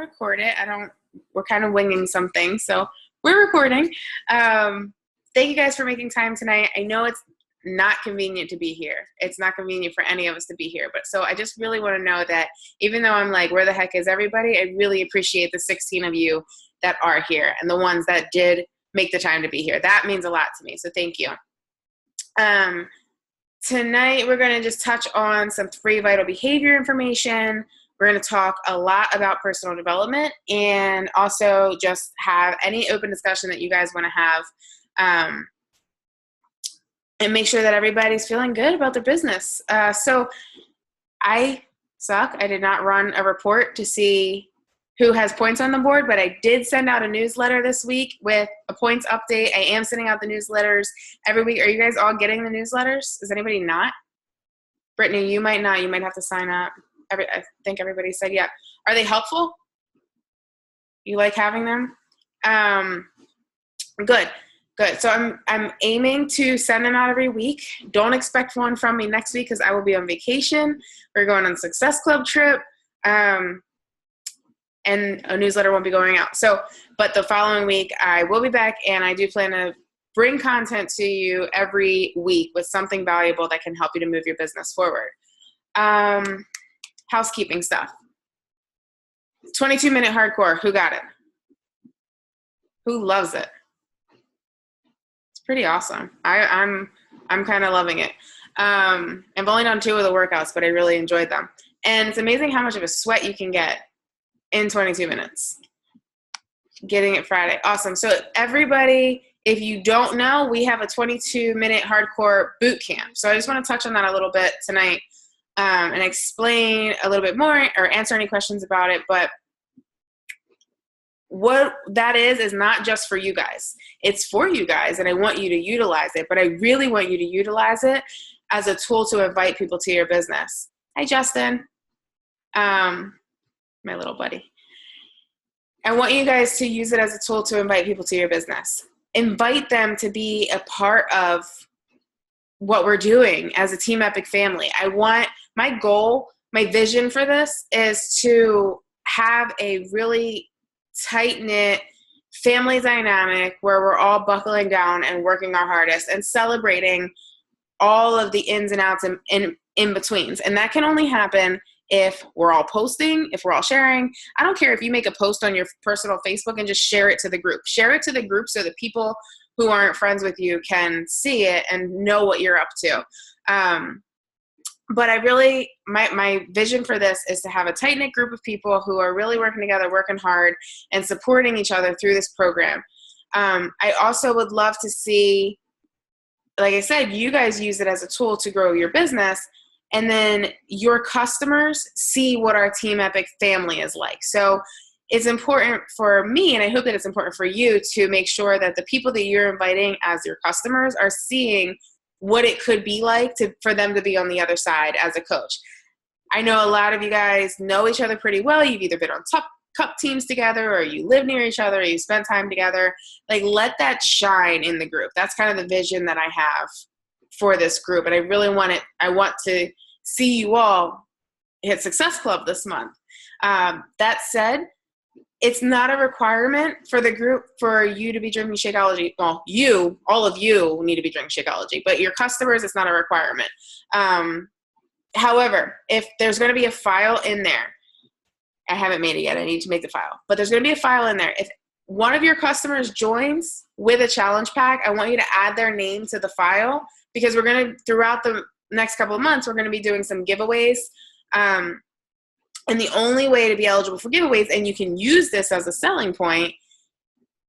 record it. We're kind of winging something, so we're recording. Thank you guys for making time tonight. I know it's not convenient to be here. It's not convenient for any of us to be here, but so I just really want to know that even though I'm like, where the heck is everybody? I really appreciate the 16 of you that are here and the ones that did make the time to be here. That means a lot to me, so thank you. Tonight, we're going to just touch on some free vital behavior information. We're going to talk a lot about personal development and also just have any open discussion that you guys want to have and make sure that everybody's feeling good about their business. So I suck. I did not run a report to see who has points on the board, but I did send out a newsletter this week with a points update. I am sending out the newsletters every week. Are you guys all getting the newsletters? Is anybody not? Brittany, you might not. You might have to sign up. I think everybody said yeah. Are they helpful? You like having them? Good. So I'm aiming to send them out every week. Don't expect one from me next week because I will be on vacation. We're going on a Success Club trip. And a newsletter won't be going out. But the following week I will be back, and I do plan to bring content to you every week with something valuable that can help you to move your business forward. Housekeeping stuff. 22-minute hardcore. Who got it? Who loves it? It's pretty awesome. I'm kind of loving it. I've only done 2 of the workouts, but I really enjoyed them. And it's amazing how much of a sweat you can get in 22 minutes. Getting it Friday. Awesome. So everybody, if you don't know, we have a 22-minute hardcore boot camp. So I just want to touch on that a little bit tonight and explain a little bit more or answer any questions about it. But what that is not just for you guys. It's for you guys, and I want you to utilize it. But I really want you to utilize it as a tool to invite people to your business. Hi, Justin. My little buddy. I want you guys to use it as a tool to invite people to your business. Invite them to be a part of what we're doing as a Team Epic family. My goal, my vision for this is to have a really tight-knit family dynamic where we're all buckling down and working our hardest and celebrating all of the ins and outs and in-betweens. And that can only happen if we're all posting, if we're all sharing. I don't care if you make a post on your personal Facebook and just share it to the group. Share it to the group so that people who aren't friends with you can see it and know what you're up to. But I really, my vision for this is to have a tight-knit group of people who are really working together, working hard, and supporting each other through this program. I also would love to see, like I said, you guys use it as a tool to grow your business. And then your customers see what our Team Epic family is like. So it's important for me, and I hope that it's important for you, to make sure that the people that you're inviting as your customers are seeing what it could be like for them to be on the other side as a coach. I know a lot of you guys know each other pretty well. You've either been on cup teams together, or you live near each other, or you spend time together. Like, let that shine in the group. That's kind of the vision that I have for this group. And I really want to see you all hit Success Club this month. That said, it's not a requirement for the group for you to be drinking Shakeology. Well, all of you need to be drinking Shakeology, but your customers, it's not a requirement. However, if there's going to be a file in there, I haven't made it yet. I need to make the file, but there's going to be a file in there. If one of your customers joins with a challenge pack, I want you to add their name to the file, because we're going to, throughout the next couple of months, we're going to be doing some giveaways. And the only way to be eligible for giveaways, and you can use this as a selling point,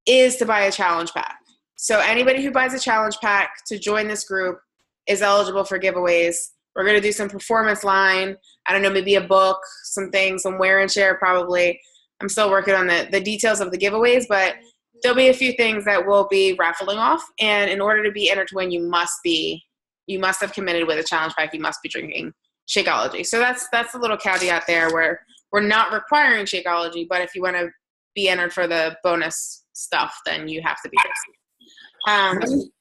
is to buy a challenge pack. So anybody who buys a challenge pack to join this group is eligible for giveaways. We're going to do some performance line. I don't know, maybe a book, some things, some wear and share probably. I'm still working on the details of the giveaways, but there'll be a few things that we'll be raffling off. And in order to be entered to win, you must have committed with a challenge pack. You must be drinking Shakeology. So that's a little caveat there, where we're not requiring Shakeology, but if you want to be entered for the bonus stuff, then you have to be this.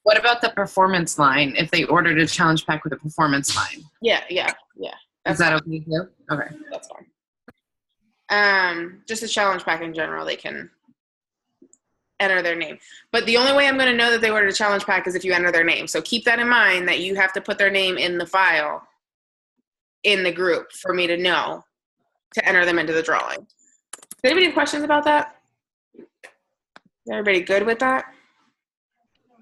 What about the performance line? If they ordered a challenge pack with a performance line? Yeah. Is that okay too? Okay. That's Just a challenge pack in general, they can enter their name. But the only way I'm going to know that they ordered a challenge pack is if you enter their name. So keep that in mind, that you have to put their name in the file in the group for me to know to enter them into the drawing. Does anybody have questions about that? Is everybody good with that?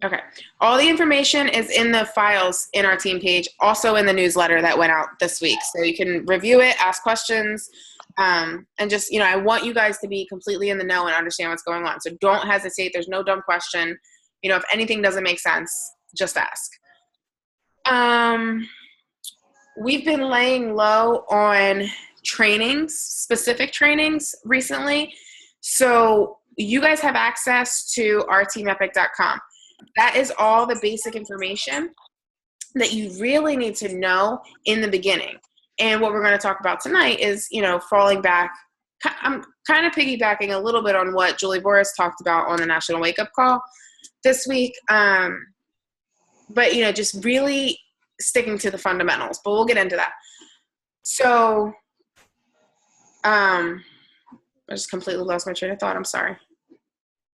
Okay. All the information is in the files in our team page, also in the newsletter that went out this week. So you can review it, ask questions, and just, I want you guys to be completely in the know and understand what's going on. So don't hesitate. There's no dumb question. If anything doesn't make sense, just ask. We've been laying low on trainings, specific trainings recently. So you guys have access to ourteamepic.com. That is all the basic information that you really need to know in the beginning. And what we're going to talk about tonight is, falling back. I'm kind of piggybacking a little bit on what Julie Boris talked about on the National Wake Up Call this week. But, just really sticking to the fundamentals. But we'll get into that. So I just completely lost my train of thought. I'm sorry.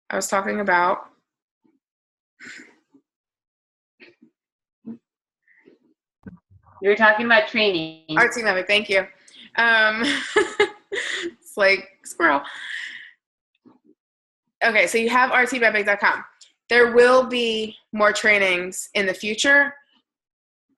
I was talking about You were talking about training. Our Team Epic, thank you. It's like squirrel. Okay, so you have ourteamepic.com. There will be more trainings in the future.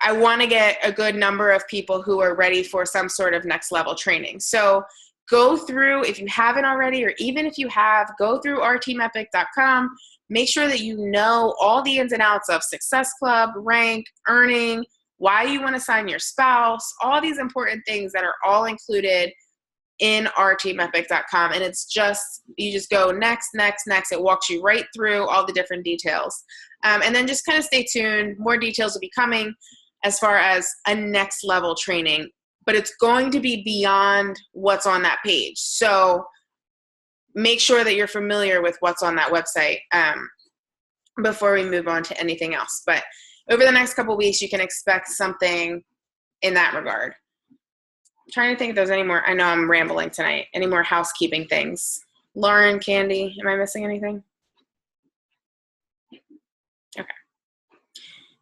I want to get a good number of people who are ready for some sort of next level training. So go through, if you haven't already, or even if you have, go through ourteamepic.com. Make sure that you know all the ins and outs of Success Club, rank, earning, why you want to sign your spouse, all these important things that are all included in ourteamepic.com. And it's just, you just go next, next, next. It walks you right through all the different details. And then just kind of stay tuned. More details will be coming as far as a next level training, but it's going to be beyond what's on that page. So make sure that you're familiar with what's on that website before we move on to anything else. But over the next couple of weeks, you can expect something in that regard. I'm trying to think if there's any more. I know I'm rambling tonight. Any more housekeeping things? Lauren, Candy, am I missing anything? Okay.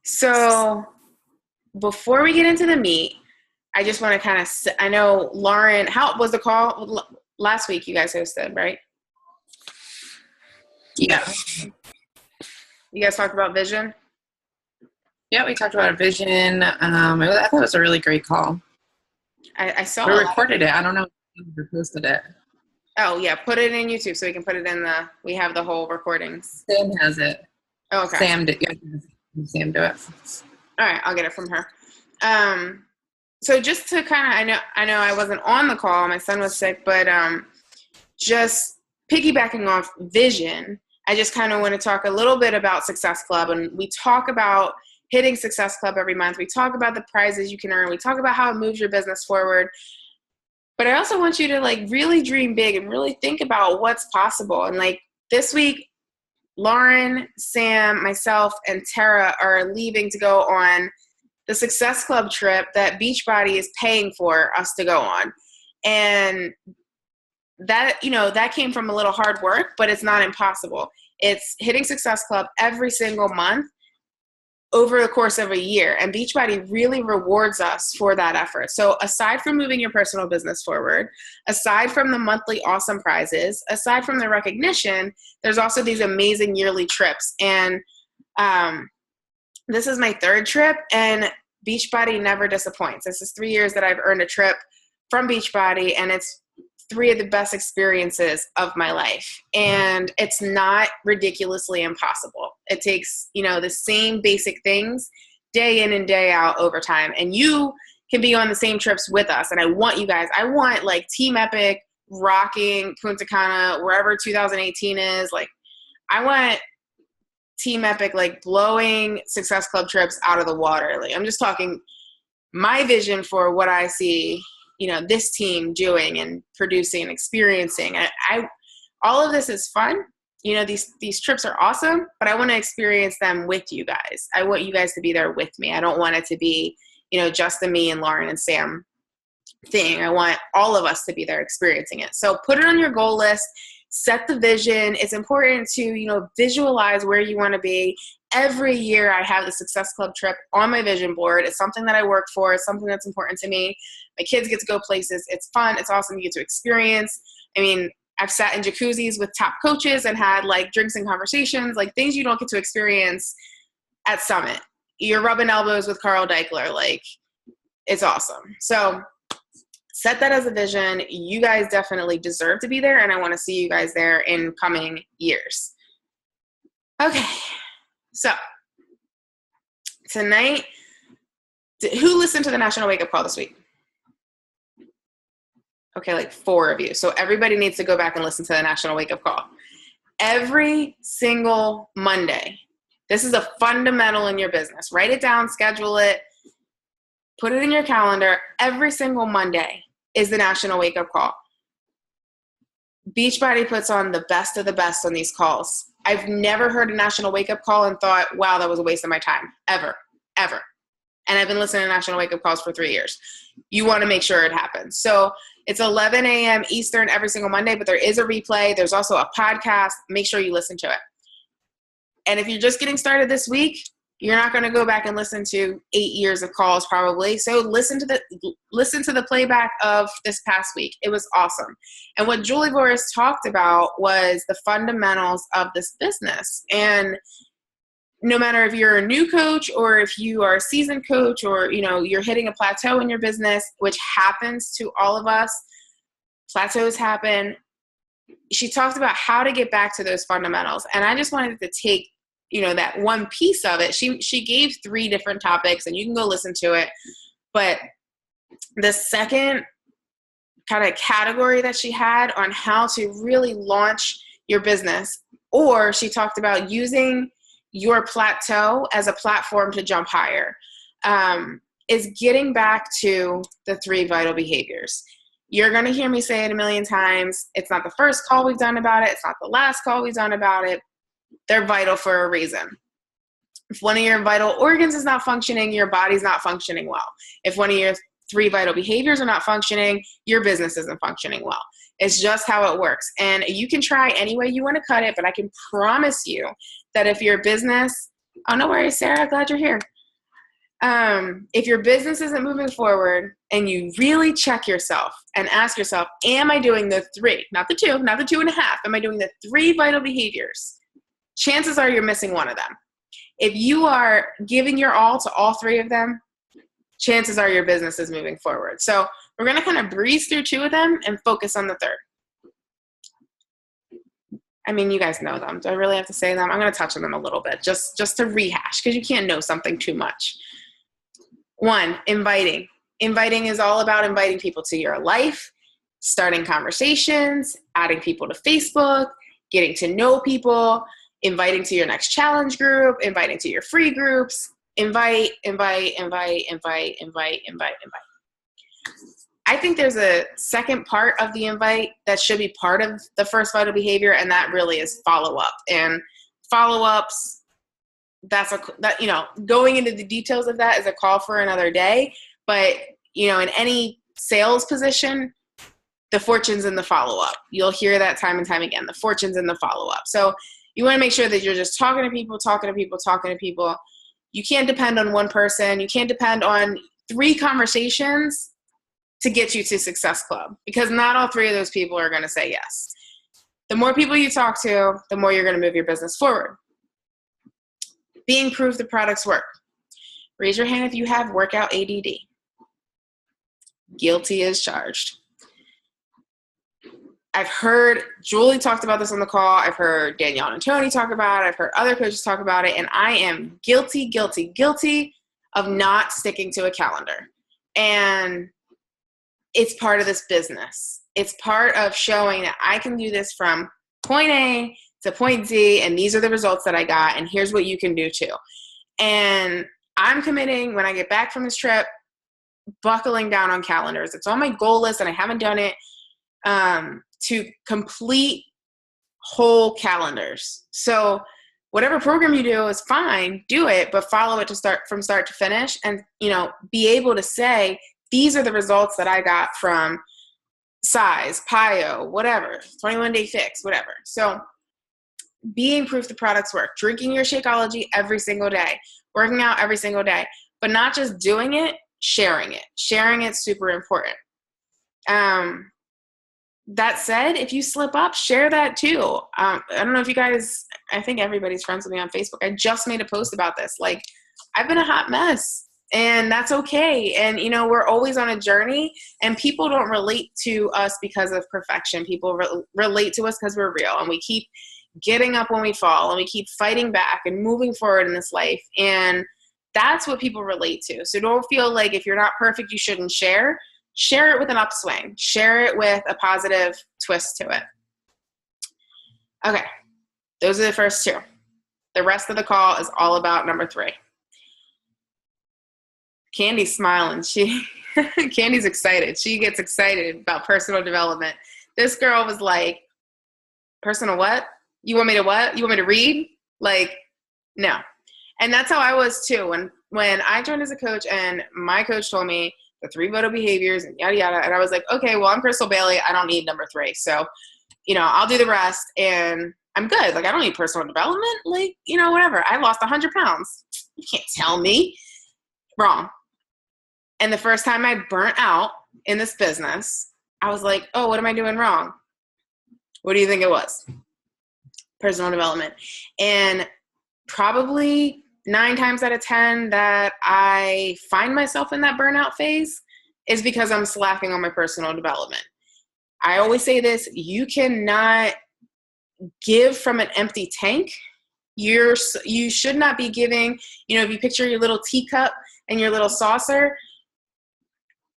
So before we get into the meat, I just want to kind of, I know Lauren, how was the call last week? You guys hosted, right? Yeah. You guys talked about vision? Yeah, we talked about a vision. I thought it was a really great call. I saw We recorded it. I don't know if we posted it. Oh, yeah. Put it in YouTube so we can put it in we have the whole recordings. Sam has it. Oh, okay. Sam do it. All right. I'll get it from her. So just to kind of, I know I wasn't on the call. My son was sick, but just piggybacking off vision, I just kind of want to talk a little bit about Success Club. And we talk about hitting Success Club every month. We talk about the prizes you can earn. We talk about how it moves your business forward. But I also want you to really dream big and really think about what's possible. And this week, Lauren, Sam, myself, and Tara are leaving to go on the Success Club trip that Beachbody is paying for us to go on. And that, that came from a little hard work, but it's not impossible. It's hitting Success Club every single month over the course of a year. And Beachbody really rewards us for that effort. So aside from moving your personal business forward, aside from the monthly awesome prizes, aside from the recognition, there's also these amazing yearly trips. And this is my third trip, and Beachbody never disappoints. This is 3 years that I've earned a trip from Beachbody, and it's 3 of the best experiences of my life. And it's not ridiculously impossible. It takes, the same basic things day in and day out over time. And you can be on the same trips with us. And I want you guys, I want Team Epic rocking Punta Cana, wherever 2018 is. I want Team Epic blowing Success Club trips out of the water. I'm just talking my vision for what I see this team doing and producing and experiencing. All of this is fun. These trips are awesome, but I want to experience them with you guys. I want you guys to be there with me. I don't want it to be, just me and Lauren and Sam thing. I want all of us to be there experiencing it. So put it on your goal list, set the vision. It's important to, visualize where you want to be. Every year I have the Success Club trip on my vision board. It's something that I work for. It's something that's important to me. My kids get to go places. It's fun. It's awesome. You get to experience. I mean, I've sat in jacuzzis with top coaches and had like drinks and conversations, like things you don't get to experience at Summit. You're rubbing elbows with Carl Deichler. Like, it's awesome. So set that as a vision. You guys definitely deserve to be there, and I want to see you guys there in coming years. Okay. So tonight, who listened to the National Wake Up Call this week? Okay, like 4 of you. So everybody needs to go back and listen to the National Wake Up Call. Every single Monday, this is a fundamental in your business. Write it down, schedule it, put it in your calendar. Every single Monday is the National Wake Up Call. Beachbody puts on the best of the best on these calls. I've never heard a National Wake Up Call and thought, wow, that was a waste of my time. Ever. And I've been listening to National Wake Up Calls for 3 years. You want to make sure it happens. So it's 11 a.m. Eastern every single Monday, but there is a replay. There's also a podcast. Make sure you listen to it. And if you're just getting started this week, you're not going to go back and listen to 8 years of calls probably. So listen to the playback of this past week. It was awesome. And what Julie Voris talked about was the fundamentals of this business. And no matter if you're a new coach or if you are a seasoned coach or, you're hitting a plateau in your business, which happens to all of us, plateaus happen. She talked about how to get back to those fundamentals. And I just wanted to take that one piece of it. She gave 3 different topics, and you can go listen to it. But the second kind of category that she had on how to really launch your business, or she talked about using your plateau as a platform to jump higher, is getting back to the 3 vital behaviors. You're going to hear me say it a million times. It's not the first call we've done about it. It's not the last call we've done about it. They're vital for a reason. If one of your vital organs is not functioning, your body's not functioning well. If one of your 3 vital behaviors are not functioning, your business isn't functioning well. It's just how it works. And you can try any way you want to cut it, but I can promise you that if your business, oh, no worries, Sarah, glad you're here. If your business isn't moving forward and you really check yourself and ask yourself, am I doing the 3, not the 2, not the 2.5, am I doing the 3 vital behaviors? Chances are you're missing one of them. If you are giving your all to all 3 of them, chances are your business is moving forward. So we're going to kind of breeze through 2 of them and focus on the 3rd. I mean, you guys know them. Do I really have to say them? I'm going to touch on them a little bit just to rehash, because you can't know something too much. 1, inviting. Inviting is all about inviting people to your life, starting conversations, adding people to Facebook, getting to know people, inviting to your next challenge group, inviting to your free groups. Invite. I think there's a second part of the invite that should be part of the first vital behavior, and that really is follow-up. And follow-ups, going into the details of that is a call for another day. But, in any sales position, the fortune's in the follow-up. You'll hear that time and time again. The fortune's in the follow-up. So you want to make sure that you're just talking to people. You can't depend on one person. You can't depend on 3 conversations to get you to Success Club, because not all 3 of those people are going to say yes. The more people you talk to, the more you're going to move your business forward. Being proof the products work. Raise your hand if you have workout ADD. Guilty as charged. I've heard Julie talked about this on the call. I've heard Danielle and Tony talk about it. I've heard other coaches talk about it. And I am guilty of not sticking to a calendar. And it's part of this business. It's part of showing that I can do this from point A to point Z, and these are the results that I got, and here's what you can do too. And I'm committing, when I get back from this trip, buckling down on calendars. It's on my goal list, and I haven't done it, to complete whole calendars. So whatever program you do is fine, do it, but follow it from start to finish, and be able to say, these are the results that I got from Size, PiYo, whatever, 21 Day Fix, whatever. So being proof the products work, drinking your Shakeology every single day, working out every single day, but not just doing it, sharing it. Sharing it's super important. That said, if you slip up, share that too. I don't know if you guys, I think everybody's friends with me on Facebook. I just made a post about this. Like, I've been a hot mess, and that's okay. And, you know, we're always on a journey, and people don't relate to us because of perfection. People relate to us because we're real, and we keep getting up when we fall, and we keep fighting back and moving forward in this life. And that's what people relate to. So don't feel like if you're not perfect, you shouldn't share. Share it with an upswing. Share it with a positive twist to it. Okay, those are the first two. The rest of the call is all about number 3. Candy's smiling. Candy's excited. She gets excited about personal development. This girl was like, personal what? You want me to what? You want me to read? Like, no. And that's how I was too. When I joined as a coach and my coach told me the 3 vital behaviors and yada, yada. And I was like, okay, well, I'm Crystal Bailey. I don't need number 3. So, you know, I'll do the rest and I'm good. Like, I don't need personal development. Like, you know, whatever. I lost 100 pounds. You can't tell me. Wrong. And the first time I burnt out in this business, I was like, oh, what am I doing wrong? What do you think it was? Personal development. And probably 9 times out of 10 that I find myself in that burnout phase is because I'm slacking on my personal development. I always say this, you cannot give from an empty tank. You should not be giving, you know, if you picture your little teacup and your little saucer,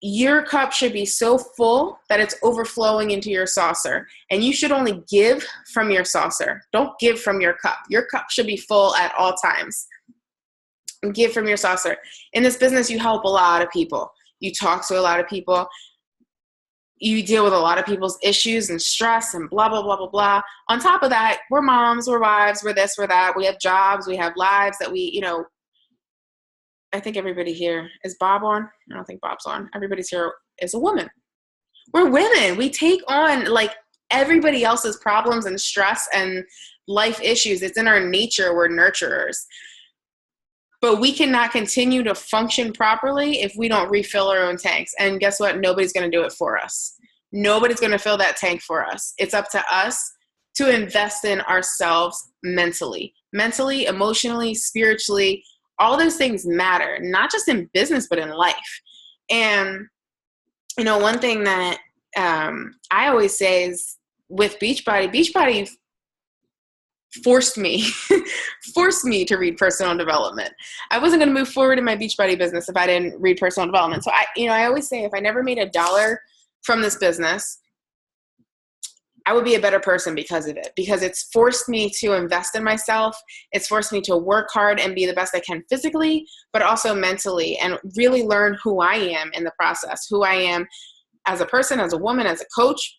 your cup should be so full that it's overflowing into your saucer. And you should only give from your saucer. Don't give from your cup. Your cup should be full at all times. Give from your saucer. In this business, you help a lot of people. You talk to a lot of people. You deal with a lot of people's issues and stress and blah, blah, blah, blah, blah. On top of that, we're moms, we're wives, we're this, we're that. We have jobs, we have lives that we, you know, I think everybody here, is Bob on? I don't think Bob's on. Everybody's here is a woman. We're women. We take on like everybody else's problems and stress and life issues. It's in our nature. We're nurturers. But we cannot continue to function properly if we don't refill our own tanks. And guess what? Nobody's going to do it for us. Nobody's going to fill that tank for us. It's up to us to invest in ourselves mentally, emotionally, spiritually. All those things matter, not just in business, but in life. And, you know, one thing that I always say is with Beachbody forced me to read personal development. I wasn't going to move forward in my Beachbody business if I didn't read personal development. So I always say if I never made $1 from this business, I would be a better person because of it, because it's forced me to invest in myself. It's forced me to work hard and be the best I can physically, but also mentally, and really learn who I am in the process, who I am as a person, as a woman, as a coach,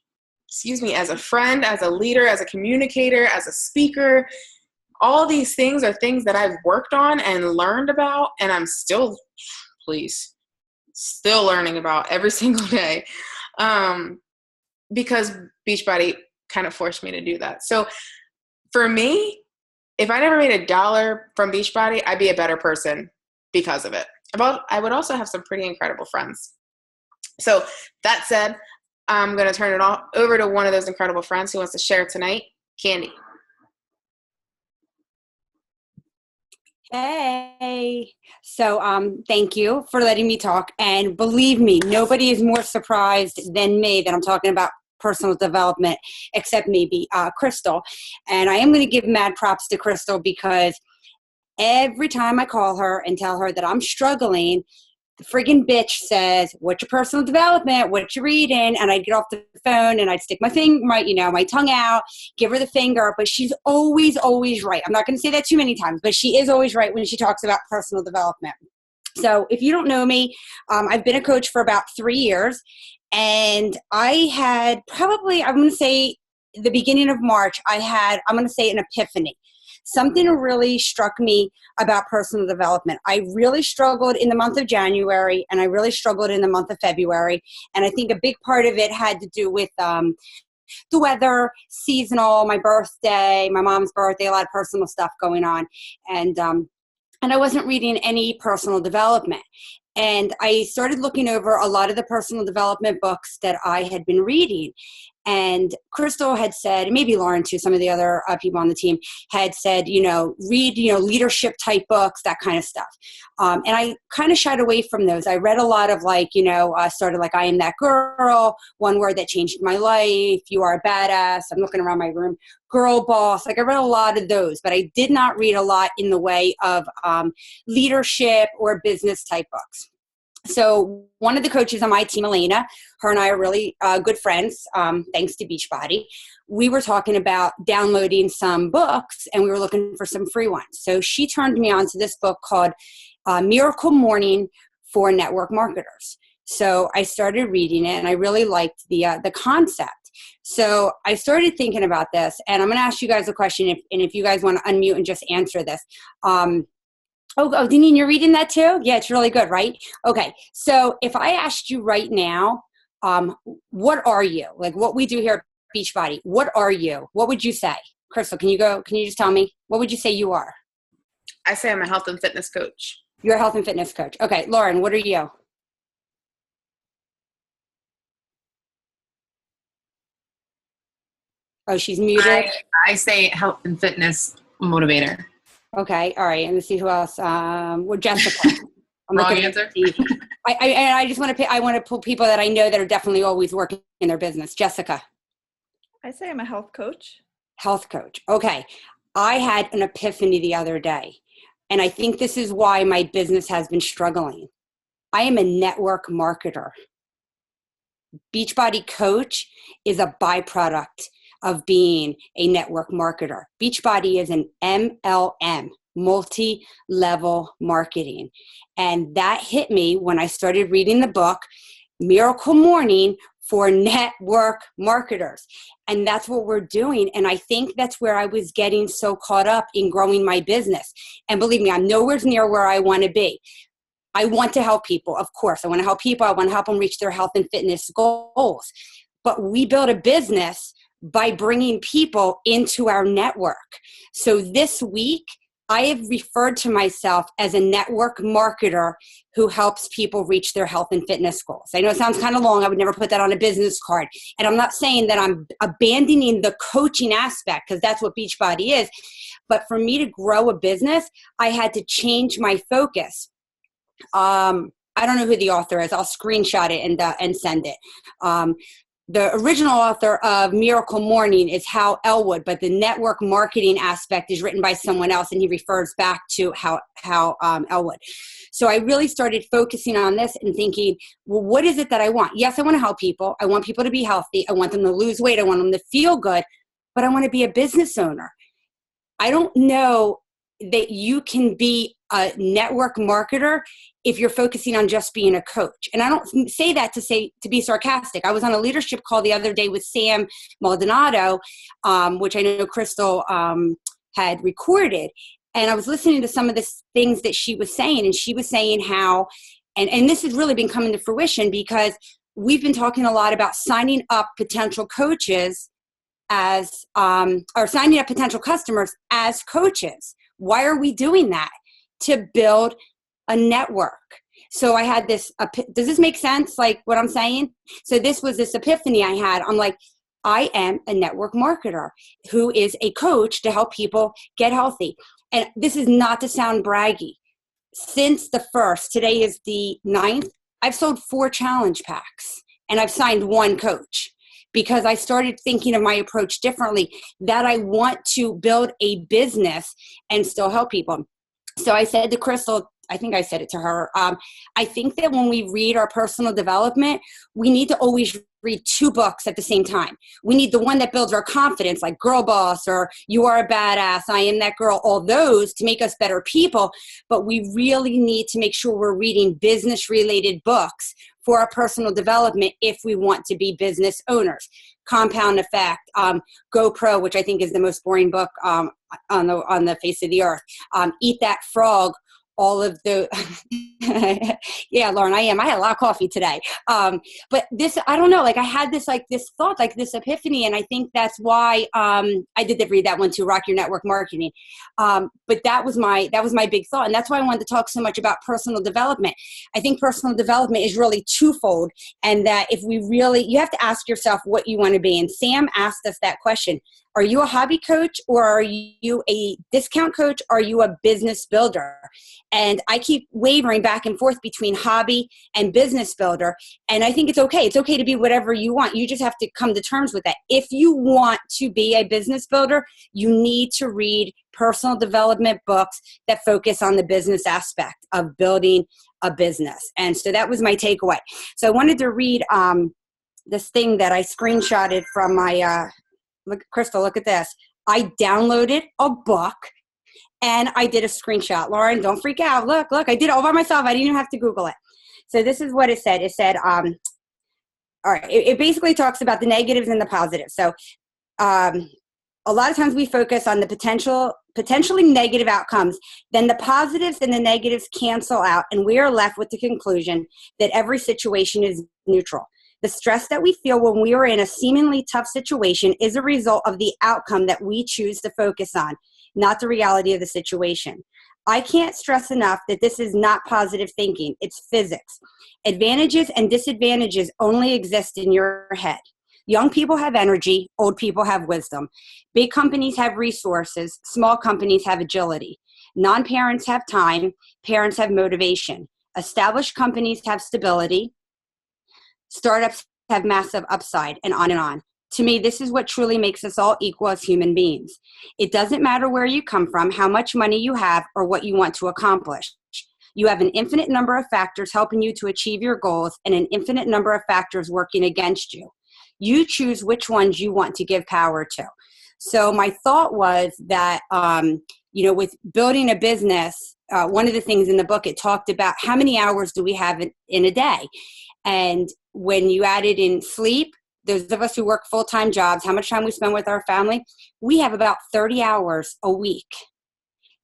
as a friend, as a leader, as a communicator, as a speaker. All these things are things that I've worked on and learned about, and I'm still learning about every single day. Because Beachbody kind of forced me to do that. So for me, if I never made $1 from Beachbody, I'd be a better person because of it. I would also have some pretty incredible friends. So that said, I'm going to turn it all over to one of those incredible friends who wants to share tonight, Candy. Hey. So thank you for letting me talk. And believe me, nobody is more surprised than me that I'm talking about personal development, except maybe Crystal. And I am going to give mad props to Crystal because every time I call her and tell her that I'm struggling, the friggin' bitch says, what's your personal development? What you reading? And I'd get off the phone and I'd stick my tongue out, give her the finger, but she's always, always right. I'm not going to say that too many times, but she is always right when she talks about personal development. So if you don't know me, I've been a coach for about 3 years, and I had probably, I'm going to say the beginning of March, I'm going to say an epiphany. something really struck me about personal development. I really struggled in the month of January, and I really struggled in the month of February. And I think a big part of it had to do with the weather, seasonal, my birthday, my mom's birthday, a lot of personal stuff going on. And I wasn't reading any personal development. And I started looking over a lot of the personal development books that I had been reading. And Crystal had said, and maybe Lauren too, some of the other people on the team had said, read, leadership type books, that kind of stuff. And I kind of shied away from those. I read a lot of started like I Am That Girl, One Word That Changed My Life, You Are a Badass. I'm looking around my room, Girl Boss. Like I read a lot of those, but I did not read a lot in the way of leadership or business type books. So one of the coaches on my team, Elena, her and I are really good friends, thanks to Beachbody. We were talking about downloading some books, and we were looking for some free ones. So she turned me on to this book called Miracle Morning for Network Marketers. So I started reading it, and I really liked the concept. So I started thinking about this, and I'm going to ask you guys a question, and if you guys want to unmute and just answer this. Oh, Deneen, you're reading that too? Yeah, it's really good, right? Okay, so if I asked you right now, what are you? Like what we do here at Beachbody, what are you? What would you say? Crystal, can you just tell me? What would you say you are? I say I'm a health and fitness coach. You're a health and fitness coach. Okay, Lauren, what are you? Oh, she's muted. I say health and fitness motivator. Okay, all right, and let's see who else. Well, Jessica. I'm Wrong answer. I just want to pull people that I know that are definitely always working in their business. Jessica. I say I'm a health coach. Health coach. Okay. I had an epiphany the other day, and I think this is why my business has been struggling. I am a network marketer. Beachbody coach is a byproduct of being a network marketer. Beachbody is an MLM, multi-level marketing. And that hit me when I started reading the book, Miracle Morning for Network Marketers. And that's what we're doing. And I think that's where I was getting so caught up in growing my business. And believe me, I'm nowhere near where I want to be. I want to help people, of course. I want to help people. I want to help them reach their health and fitness goals. But we build a business by bringing people into our network. So this week, I have referred to myself as a network marketer who helps people reach their health and fitness goals. I know it sounds kind of long. I would never put that on a business card. And I'm not saying that I'm abandoning the coaching aspect, because that's what Beachbody is. But for me to grow a business, I had to change my focus. I don't know who the author is. I'll screenshot it and send it. The original author of Miracle Morning is Hal Elwood, but the network marketing aspect is written by someone else, and he refers back to Hal Elwood. So I really started focusing on this and thinking, well, what is it that I want? Yes, I want to help people. I want people to be healthy. I want them to lose weight. I want them to feel good, but I want to be a business owner. I don't know that you can be a network marketer if you're focusing on just being a coach. And I don't say that to be sarcastic. I was on a leadership call the other day with Sam Maldonado, which I know Crystal had recorded. And I was listening to some of the things that she was saying. And she was saying how, and this has really been coming to fruition, because we've been talking a lot about signing up potential coaches as, or signing up potential customers as coaches. Why are we doing that? To build a network. So I had this, does this make sense? Like what I'm saying? So this was this epiphany I had. I'm like, I am a network marketer who is a coach to help people get healthy. And this is not to sound braggy. Since the 1st, today is the 9th, I've sold 4 challenge packs and I've signed 1 coach, because I started thinking of my approach differently, that I want to build a business and still help people. So I said to Crystal, I think I said it to her. I think that when we read our personal development, we need to always read 2 books at the same time. We need the one that builds our confidence, like Girl Boss or You Are a Badass, I Am That Girl, all those to make us better people. But we really need to make sure we're reading business-related books for our personal development if we want to be business owners. Compound Effect, GoPro, which I think is the most boring book on the face of the earth. Eat That Frog. All of the, yeah, Lauren, I am. I had a lot of coffee today. But this, I don't know, like I had this thought, like this epiphany. And I think that's why I did read that one too, Rock Your Network Marketing. But that was my big thought. And that's why I wanted to talk so much about personal development. I think personal development is really twofold. And that if we really, you have to ask yourself what you want to be. And Sam asked us that question. Are you a hobby coach, or are you a discount coach? Or are you a business builder? And I keep wavering back and forth between hobby and business builder. And I think it's okay. It's okay to be whatever you want. You just have to come to terms with that. If you want to be a business builder, you need to read personal development books that focus on the business aspect of building a business. And so that was my takeaway. So I wanted to read this thing that I screenshotted from my look, Crystal, look at this. I downloaded a book and I did a screenshot. Lauren, don't freak out. Look, I did it all by myself. I didn't even have to Google it. So this is what it said. It said, all right, it basically talks about the negatives and the positives. So a lot of times we focus on the potentially negative outcomes. Then the positives and the negatives cancel out, and we are left with the conclusion that every situation is neutral. The stress that we feel when we are in a seemingly tough situation is a result of the outcome that we choose to focus on, not the reality of the situation. I can't stress enough that this is not positive thinking. It's physics. Advantages and disadvantages only exist in your head. Young people have energy. Old people have wisdom. Big companies have resources. Small companies have agility. Non-parents have time. Parents have motivation. Established companies have stability. Startups have massive upside, and on and on. To me, this is what truly makes us all equal as human beings. It doesn't matter where you come from, how much money you have, or what you want to accomplish. You have an infinite number of factors helping you to achieve your goals and an infinite number of factors working against you. You choose which ones you want to give power to. So my thought was that, with building a business, one of the things in the book, it talked about how many hours do we have in a day. And when you added in sleep, those of us who work full-time jobs, how much time we spend with our family, we have about 30 hours a week.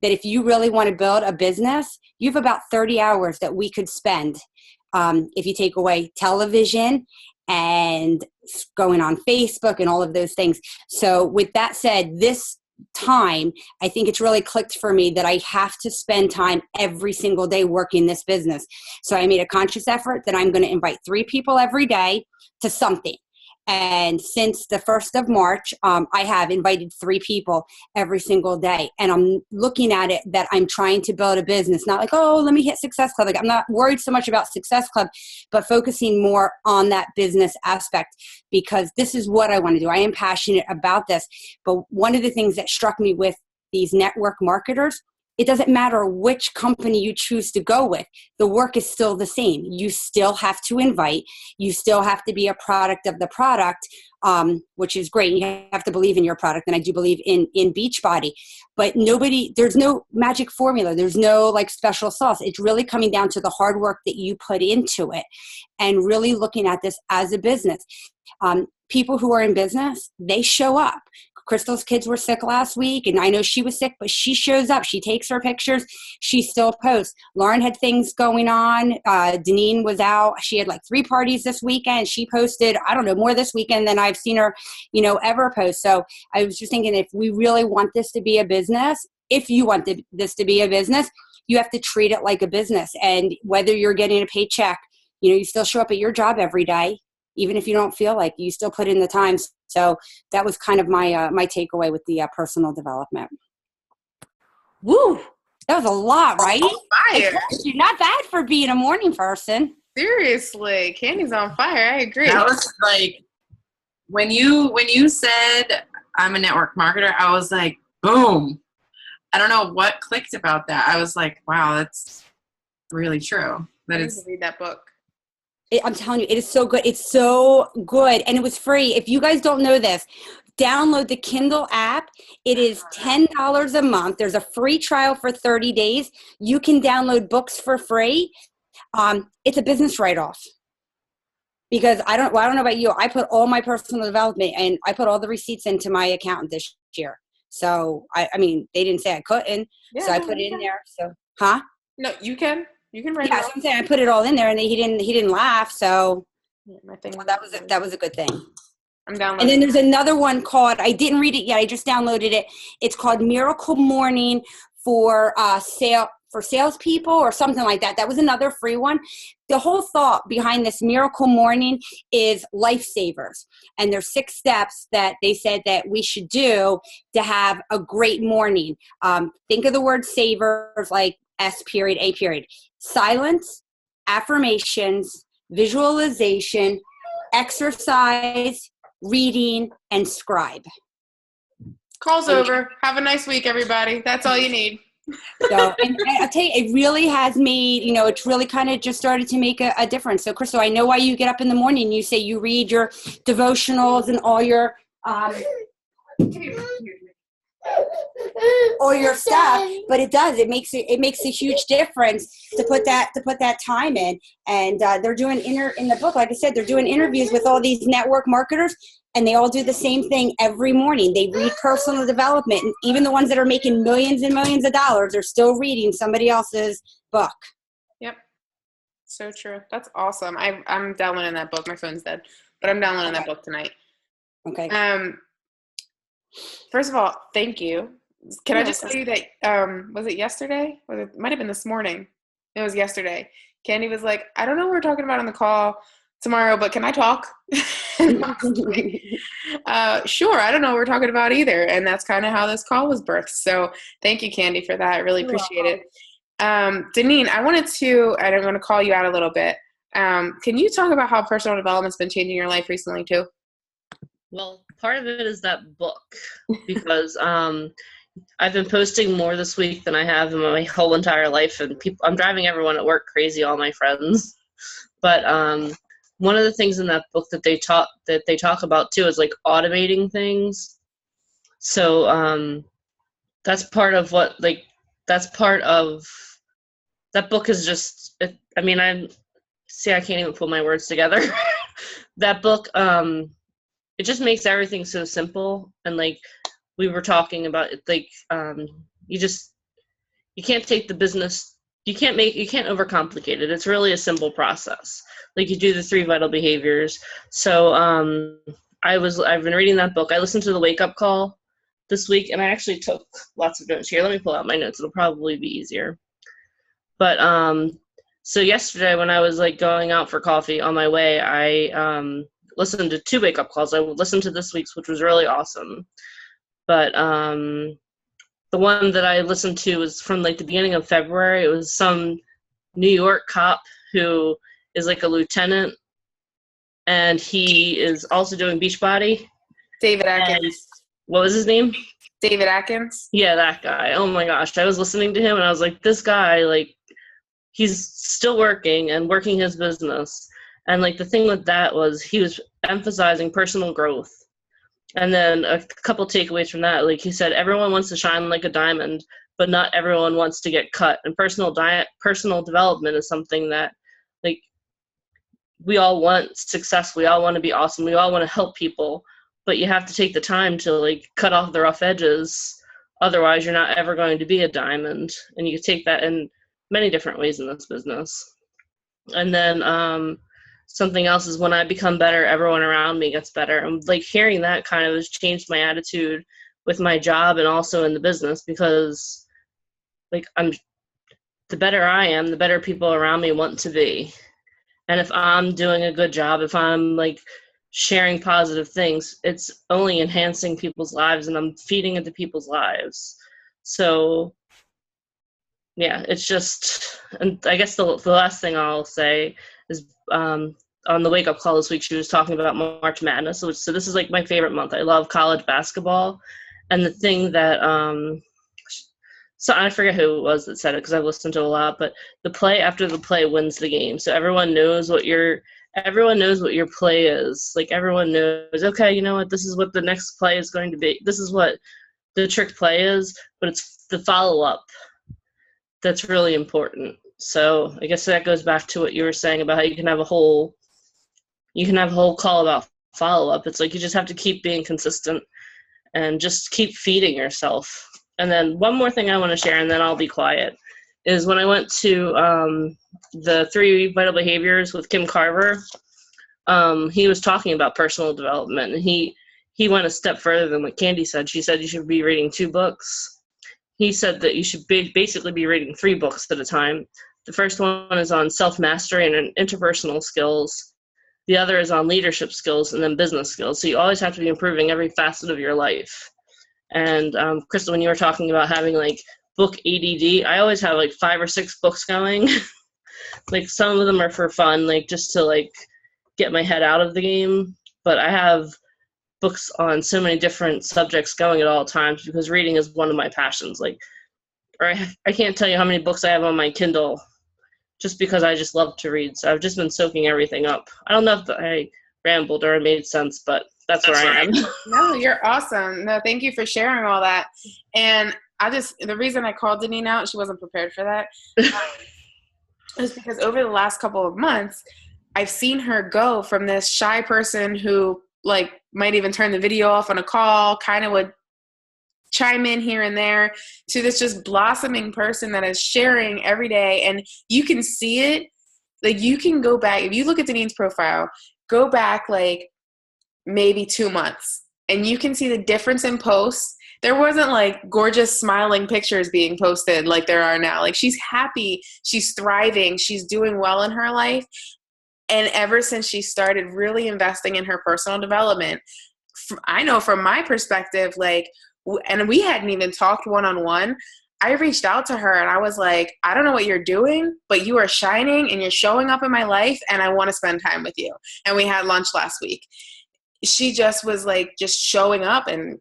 That if you really want to build a business, you have about 30 hours that we could spend if you take away television and going on Facebook and all of those things. So with that said, this time, I think it's really clicked for me that I have to spend time every single day working this business. So I made a conscious effort that I'm going to invite 3 people every day to something. And since the 1st of March, I have invited 3 people every single day. And I'm looking at it that I'm trying to build a business, not like, oh, let me hit Success Club. Like, I'm not worried so much about Success Club, but focusing more on that business aspect, because this is what I want to do. I am passionate about this. But one of the things that struck me with these network marketers, it doesn't matter which company you choose to go with. The work is still the same. You still have to invite. You still have to be a product of the product, which is great. You have to believe in your product, and I do believe in Beachbody. But there's no magic formula. There's no like special sauce. It's really coming down to the hard work that you put into it and really looking at this as a business. People who are in business, they show up. Crystal's kids were sick last week, and I know she was sick, but she shows up. She takes her pictures. She still posts. Lauren had things going on. Deneen was out. She had like 3 parties this weekend. She posted, I don't know, more this weekend than I've seen her, ever post. So I was just thinking, if we really want this to be a business, if you want this to be a business, you have to treat it like a business. And whether you're getting a paycheck, you still show up at your job every day. Even if you don't feel like you still put in the time. So that was kind of my my takeaway with the personal development. Woo! That was a lot, right? Fire. Not bad for being a morning person. Seriously, Candy's on fire. I agree. That was like, when you said I'm a network marketer, I was like, boom. I don't know what clicked about that. I was like, wow, really true. I That need is to read that book. I'm telling you, it is so good. It's so good. And it was free. If you guys don't know this, download the Kindle app. It is $10 a month. There's a free trial for 30 days. You can download books for free. It's a business write-off. Because I don't know about you. I put all my personal development and I put all the receipts into my accountant this year. So, I mean, they didn't say I couldn't. Yeah, So I no, put it you in can. there. So, huh? No, you can. You can write Yeah, it so off. I'm saying I put it all in there, and he didn't laugh. So Yeah, my thing. that was a good thing. I'm And downloading. then there's another one called, I didn't read it yet. I just downloaded it. It's called Miracle Morning for salespeople or something like that. That was another free one. The whole thought behind this Miracle Morning is lifesavers. And there's 6 steps that they said that we should do to have a great morning. Think of the word savers like S period, A period. Silence, affirmations, visualization, exercise, reading, and scribe. Call's over. Have a nice week, everybody. That's all you need. So, and I'll tell you, it really has made, it's really kind of just started to make a difference. So, Crystal, I know why you get up in the morning and you say you read your devotionals and all your stuff, but it does. It makes a huge difference to put that time in. And they're doing in the book, like I said, they're doing interviews with all these network marketers, and they all do the same thing every morning. They read personal development, and even the ones that are making millions and millions of dollars are still reading somebody else's book. Yep. So true. That's awesome. I'm downloading that book. My phone's dead, but I'm downloading that book tonight. Okay. First of all, thank you. Can I just tell you that, was it yesterday? It might have been this morning. It was yesterday. Candy was like, I don't know what we're talking about on the call tomorrow, but can I talk? And I was like, sure. I don't know what we're talking about either. And that's kind of how this call was birthed. So thank you, Candy, for that. I really appreciate it. Deneen, I want to call you out a little bit. Can you talk about how personal development's been changing your life recently too? Well, part of it is that book because I've been posting more this week than I have in my whole entire life, and I'm driving everyone at work crazy, all my friends. But one of the things in that book that they talk about too is like automating things. So that's part of that book is just. I can't even put my words together. That book. It just makes everything so simple, and like we were talking about it, like you can't take the business, you can't overcomplicate it. It's really a simple process. Like you do the 3 vital behaviors. So I've been reading that book. I listened to the Wake Up Call this week, and I actually took lots of notes here. Let me pull out my notes. It'll probably be easier. But so yesterday when I was like going out for coffee on my way, I listened to 2 wake-up calls. I listened to this week's, which was really awesome. But the one that I listened to was from like the beginning of February. It was some New York cop who is like a lieutenant, and he is also doing Beachbody. David Atkins. And what was his name? David Atkins. Yeah, that guy. Oh my gosh. I was listening to him and I was like, this guy, like, he's still working and working his business. And like the thing with that was he was emphasizing personal growth. And then a couple takeaways from that, like he said, everyone wants to shine like a diamond, but not everyone wants to get cut. And personal development is something that like we all want success. We all want to be awesome. We all want to help people, but you have to take the time to like cut off the rough edges. Otherwise you're not ever going to be a diamond. And you can take that in many different ways in this business. And then, something else is when I become better, everyone around me gets better. And like hearing that kind of has changed my attitude with my job and also in the business, because like the better I am, the better people around me want to be. And if I'm doing a good job, if I'm like sharing positive things, it's only enhancing people's lives and I'm feeding into people's lives. So yeah, it's just, and I guess the last thing I'll say is, on the wake-up call this week, she was talking about March Madness. So this is like my favorite month. I love college basketball. And the thing that so I forget who it was that said it because I've listened to a lot, but the play after the play wins the game. So everyone knows what your play is. Like everyone knows, okay, you know what, this is what the next play is going to be. This is what the trick play is, but it's the follow-up that's really important. So I guess that goes back to what you were saying about how you can have a whole call about follow-up. It's like you just have to keep being consistent and just keep feeding yourself. And then one more thing I want to share, and then I'll be quiet, is when I went to the 3 Vital Behaviors with Kim Carver, he was talking about personal development, and he went a step further than what Candy said. She said you should be reading 2 books. He said that you should basically be reading 3 books at a time. The first one is on self-mastery and interpersonal skills. The other is on leadership skills and then business skills. So you always have to be improving every facet of your life. And Crystal, when you were talking about having like book ADD, I always have like 5 or 6 books going. Like some of them are for fun, like just to like get my head out of the game. But I have books on so many different subjects going at all times because reading is one of my passions. Like, or I can't tell you how many books I have on my Kindle just because I just love to read. So I've just been soaking everything up. I don't know if I rambled or it made sense, but that's where I am. No, you're awesome. No, thank you for sharing all that. And the reason I called Deneen out, she wasn't prepared for that, is because over the last couple of months, I've seen her go from this shy person who like might even turn the video off on a call, kind of would chime in here and there, to this just blossoming person that is sharing every day. And you can see it. Like you can go back, if you look at Deneen's profile, go back like maybe 2 months and you can see the difference in posts. There wasn't like gorgeous smiling pictures being posted like there are now. Like she's happy, she's thriving, she's doing well in her life. And ever since she started really investing in her personal development, I know from my perspective, like, and we hadn't even talked one-on-one, I reached out to her and I was like, I don't know what you're doing, but you are shining and you're showing up in my life and I want to spend time with you. And we had lunch last week. She just was like, just showing up and,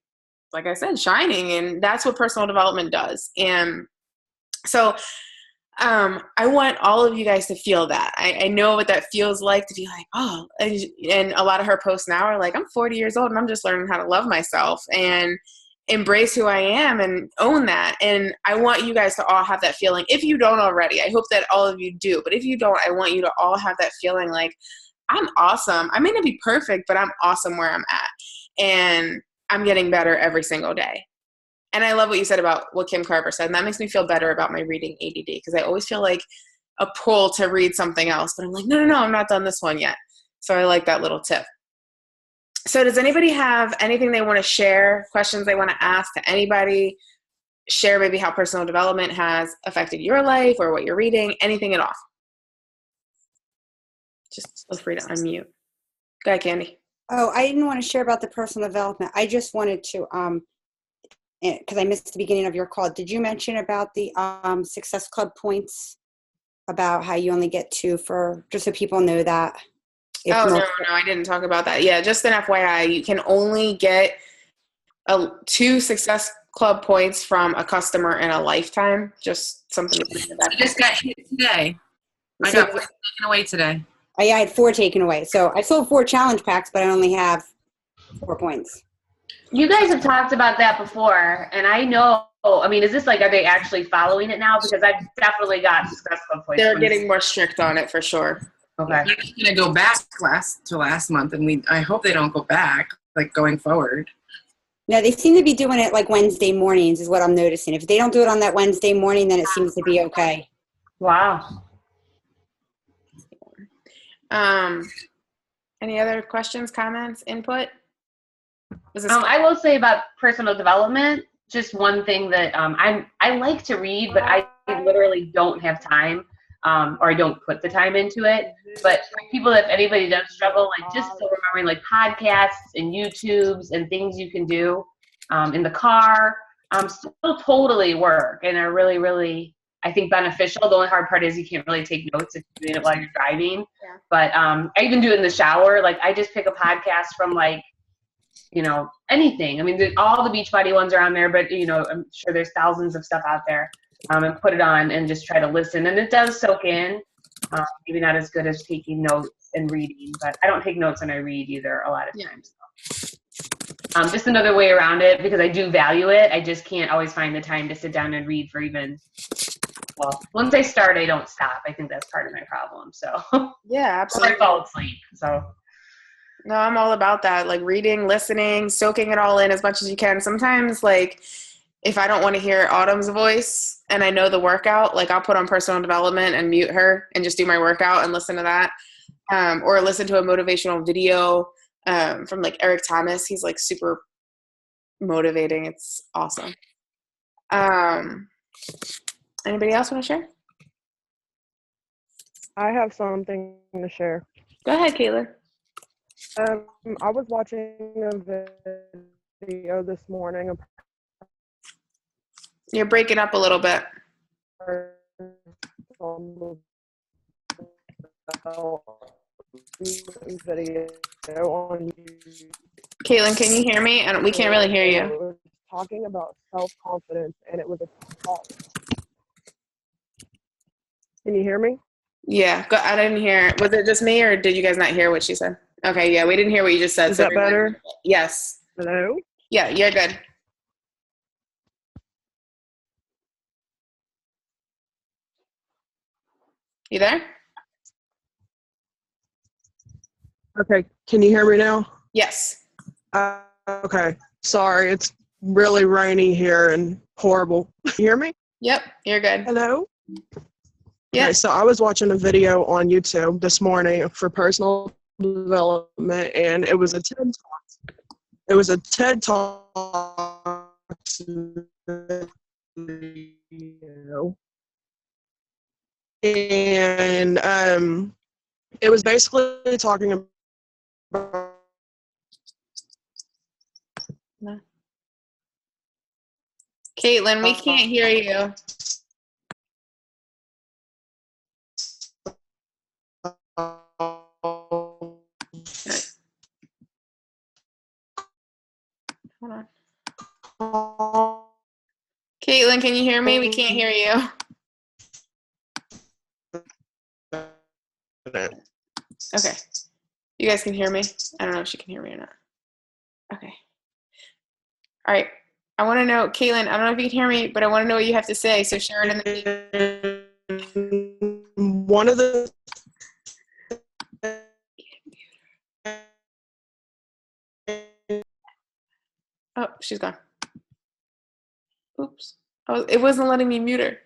like I said, shining. And that's what personal development does. And so I want all of you guys to feel that. I know what that feels like to be like, oh, and a lot of her posts now are like, I'm 40 years old and I'm just learning how to love myself and embrace who I am and own that. And I want you guys to all have that feeling. If you don't already, I hope that all of you do. But if you don't, I want you to all have that feeling like, I'm awesome. I may not be perfect, but I'm awesome where I'm at. And I'm getting better every single day. And I love what you said about what Kim Carver said. And that makes me feel better about my reading ADD because I always feel like a pull to read something else. But I'm like, no, I'm not done this one yet. So I like that little tip. So does anybody have anything they want to share, questions they want to ask to anybody? Share maybe how personal development has affected your life or what you're reading, anything at all. Just feel free to unmute. Go ahead, Candy. Oh, I didn't want to share about the personal development. I just wanted to, because I missed the beginning of your call. Did you mention about the Success Club points, about how you only get 2 for, just so people know that? No, I didn't talk about that. Yeah, just an FYI, you can only get 2 Success Club points from a customer in a lifetime. Just something to think about. I just got hit today. I got 4 taken away today. I had 4 taken away. So I sold 4 challenge packs, but I only have 4 points. You guys have talked about that before, and I know, I mean, is this like, are they actually following it now? Because I've definitely got Success Club points. They're getting more strict on it for sure. Okay. They're going to go back to last month, and I hope they don't go back, like going forward. No, they seem to be doing it like Wednesday mornings is what I'm noticing. If they don't do it on that Wednesday morning, then it seems to be okay. Wow. Any other questions, comments, input? I will say about personal development, just one thing that I like to read, but I literally don't have time, or I don't put the time into it. But for people, if anybody does struggle, like just still remembering like podcasts and YouTubes and things you can do in the car, still totally work and are really, really, I think, beneficial. The only hard part is you can't really take notes if you're doing it while you're driving. Yeah. But I even do it in the shower. Like I just pick a podcast from like anything. I mean, all the Beachbody ones are on there, but I'm sure there's thousands of stuff out there. And put it on and just try to listen, and it does soak in. Maybe not as good as taking notes and reading, but I don't take notes and I read either a lot of times. Just another way around it, because I do value it. I just can't always find the time to sit down and read for once I start, I don't stop. I think that's part of my problem. So Yeah, absolutely. Or I fall asleep. So no, I'm all about that. Like reading, listening, soaking it all in as much as you can. Sometimes like if I don't want to hear Autumn's voice and I know the workout, like I'll put on personal development and mute her and just do my workout and listen to that. Or listen to a motivational video from like Eric Thomas. He's like super motivating. It's awesome. Anybody else want to share? I have something to share. Go ahead, Kayla. I was watching a video this morning of You're breaking up a little bit. video on YouTube. Caitlin, can you hear me? And we can't really hear It you. was talking about self-confidence, and it was a talk. Can you hear me? Yeah, I didn't hear. Was it just me, or did you guys not hear what she said? Okay, yeah, we didn't hear what you just said. Is that better? Yes. Hello? Yeah, you're good. You there? Okay, can you hear me now? Yes. Okay, sorry, it's really rainy here and horrible. You hear me? Yep, you're good. Hello? Yeah. Okay, so I was watching a video on YouTube this morning for personal development, and it was a TED Talk. It was a TED Talk video. And it was basically talking about Caitlin, we can't hear you. Hold on. Caitlin, can you hear me? We can't hear you. Okay. You guys can hear me? I don't know if she can hear me or not. Okay. All right. I want to know, Caitlin, I don't know if you can hear me, but I want to know what you have to say. So share it in the one of the Oh, she's gone. Oops. Oh, it wasn't letting me mute her.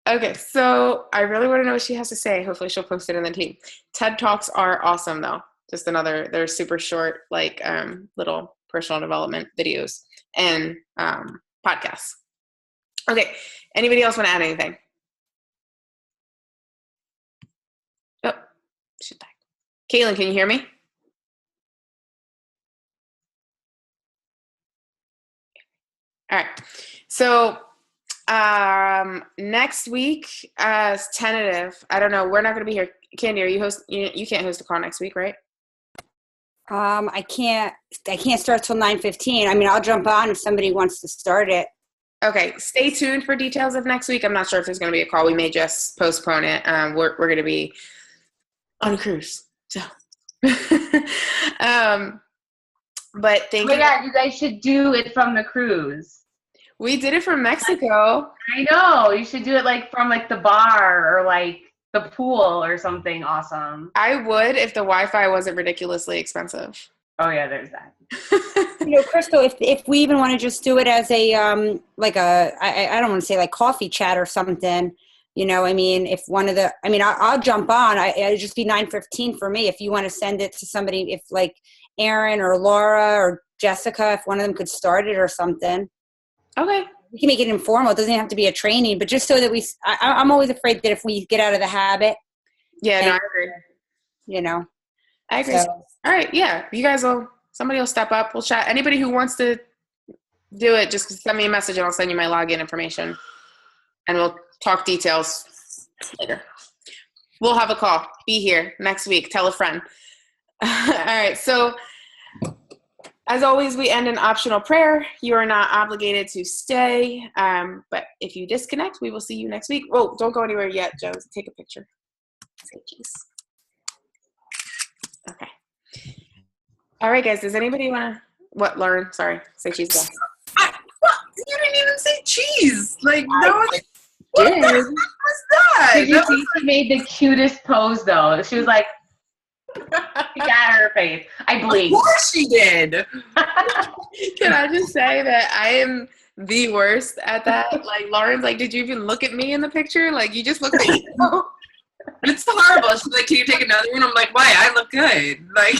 Okay, so I really want to know what she has to say. Hopefully she'll post it in the team. TED Talks are awesome though. Just they're super short, like little personal development videos and podcasts. Okay, anybody else want to add anything? Oh, she's back. Caitlin, can you hear me? All right, so next week as tentative, I don't know, we're not going to be here. Candy, are you can't host a call next week, right? I can't start till 9:15. I mean, I'll jump on if somebody wants to start it. Okay, stay tuned for details of next week. I'm not sure if there's going to be a call. We may just postpone it. We're going to be on a cruise, so. But thank you. Yeah, you guys should do it from the cruise. We did it from Mexico. I know. You should do it like from like the bar or like the pool or something awesome. I would if the Wi-Fi wasn't ridiculously expensive. Oh yeah, there's that. Crystal, if we even want to just do it as a I don't want to say like coffee chat or something. I mean, if I'll jump on. It'd just be 9:15 for me. If you want to send it to somebody, if like Aaron or Laura or Jessica, if one of them could start it or something. Okay. We can make it informal. It doesn't have to be a training, but just so that I'm always afraid that if we get out of the habit. Yeah, no, I agree. I agree. So. All right, yeah. Somebody will step up. We'll chat. Anybody who wants to do it, just send me a message and I'll send you my login information. And we'll talk details later. We'll have a call. Be here next week. Tell a friend. All right. So, as always, we end an optional prayer. You are not obligated to stay, but if you disconnect, we will see you next week. Oh, don't go anywhere yet, Joe. Take a picture. Say cheese. Okay. All right, guys. Does anybody want to? What, Lauren? Sorry. Say cheese. Go. You didn't even say cheese. Like, that was. What the heck was that? Did you see she made the cutest pose though? She was like, she got her face. I Of blinked. course she did. Can I just say that I am the worst at that? Like, Lauren's like, did you even look at me in the picture? Like, you just looked at me. It's horrible. She's like, can you take another one? I'm like, why? I look good. Like.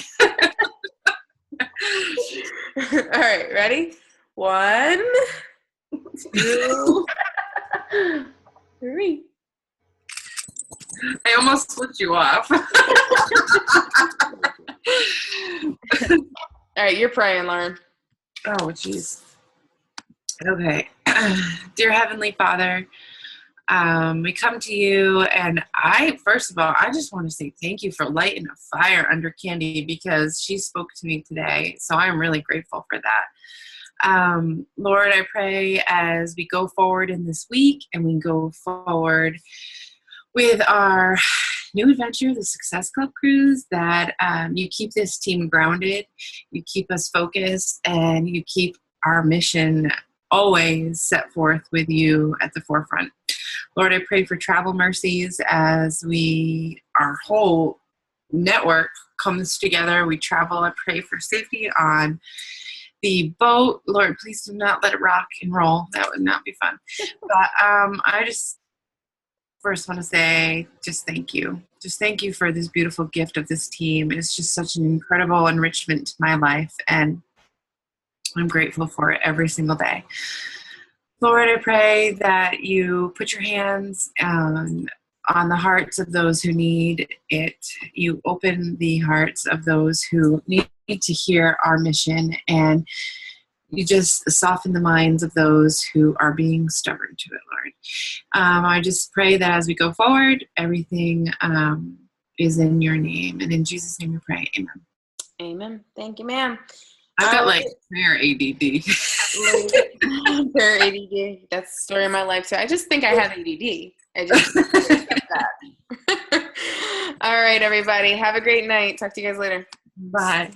All right, ready? 1, 2, 3. I almost flipped you off. All right, you're praying, Lauren. Oh, jeez. Okay. Dear Heavenly Father, we come to you, and first of all, I just want to say thank you for lighting a fire under Candy because she spoke to me today, so I'm really grateful for that. Lord, I pray as we go forward in this week and we go forward with our new adventure, the Success Club Cruise, that you keep this team grounded, you keep us focused, and you keep our mission always set forth with you at the forefront. Lord, I pray for travel mercies as our whole network comes together. We travel. I pray for safety on the boat. Lord, please do not let it rock and roll. That would not be fun. But I just first want to say just thank you. Just thank you for this beautiful gift of this team. It's just such an incredible enrichment to my life, and I'm grateful for it every single day. Lord, I pray that you put your hands on the hearts of those who need it. You open the hearts of those who need to hear our mission, and you just soften the minds of those who are being stubborn to it, Lord. I just pray that as we go forward, everything is in your name. And in Jesus' name we pray. Amen. Amen. Thank you, ma'am. I've got like prayer ADD. Prayer ADD. That's the story of my life, too. I just think I have ADD. I just that. All right, everybody. Have a great night. Talk to you guys later. Bye.